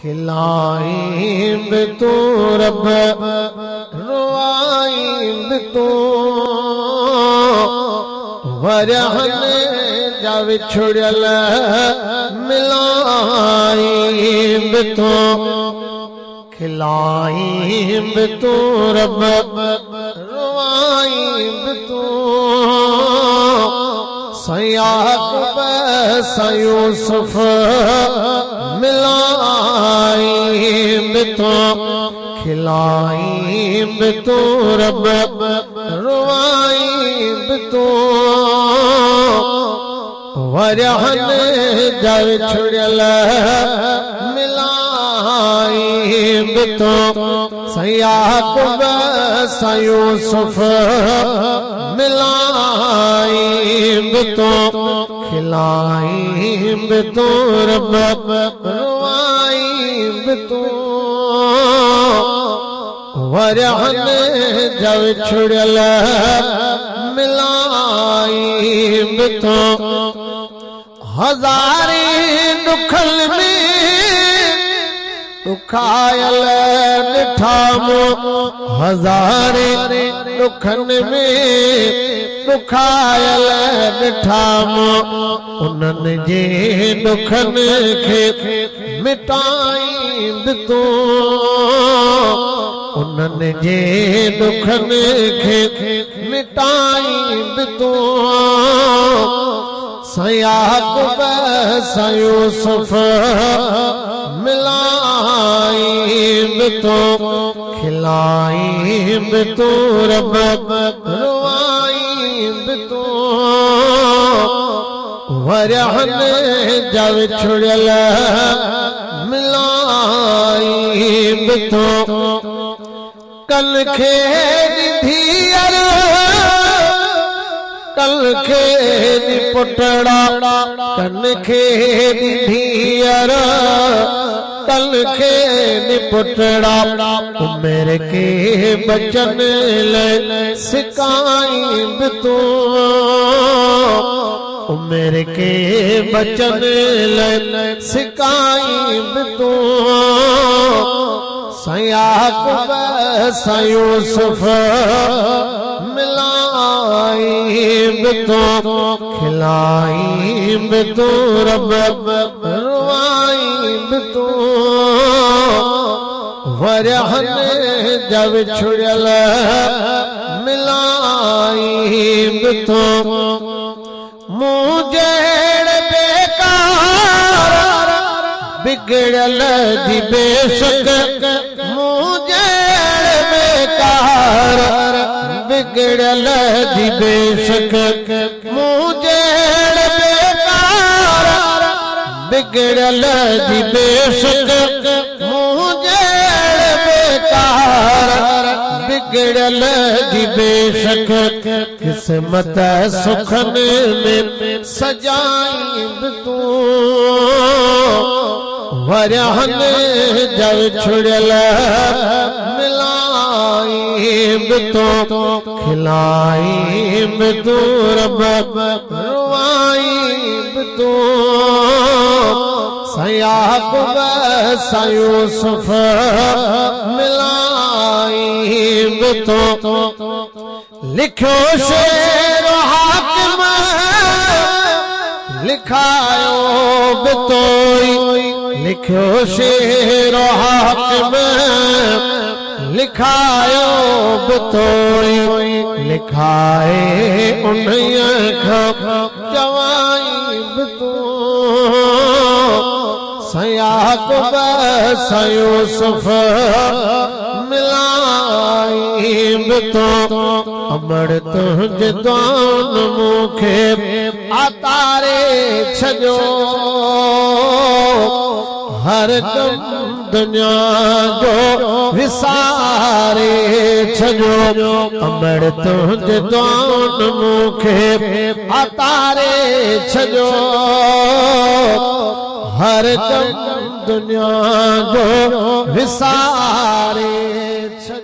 खिलाई भी तू रब रुआई भी तू वरहन जा विछुड़ल मिलाई भी तू खिलाई भी तू रब रुआई भी तू सयाक़ूब यूसुफ मिलाई भी तू खिलाई भी तू रब रुआई भी तू वरहन जा विछुड़ल मिलाई भी तू सयाक़ूब यूसुफ मिलाई भी तू खिलाई भी तू रब रुआई भी तू वरहन जा विछुड़ल मिलाई भी तू हज़ारी दुखल में दुखायल निठामो हज़ारे दुखन में दुखायल निठामो उन्हनि जे दुखन खे मिटाई भी तू उन्हनि जे दुखन खे मिटाई भी तू सयाक़ूब यूसुफ मिलाई भी तू खिलाई भी तू रब रुआई भी तू वरहन जा विछुड़ल मिलाई भी तू कल खे ॾिठीअर कल खे पुटड़ा कन खे ॾिठीअर कल खे पुटड़ा उमेर के बचन ले सिकाई भी तू उमेर के बचन ले सिकाई भी तू सयाक़ूब यूसुफ मिलाई भी तू खिलाई भी तू रब रुआई भी तू वरहन जा विछुड़ल मिलाई भी तू मुझे बेकार बिगड़ल दी बेशक मुझे बेकार बिगड़ल दी बेशक मुझे बेकार बिगड़ल दी बेशक मुझे बेकार बिगड़ल दी बेशक किस्मत सुखन में सजाई भी तू वरहन जा विछुड़ल मिलाई भी तू खिलाई भी तू रब रुआई भी तू सयाक़ूब यूसुफ मिलाई भी तू लिखो शेर हाकिम लिखायो भी तू लिखो शेर हाकिम लिखायो भी तू लिखाए उन्हीं जवाई भी तू सयाक़ूब यूसुफ मिलाई भी तू अमर तुझ दान मुखे आतारे छजो हर कम दुनिया जो विसारे छजो अमर तुझ दान मुखे आतारे छजो हर कम दुनिया जो विसारे छजो।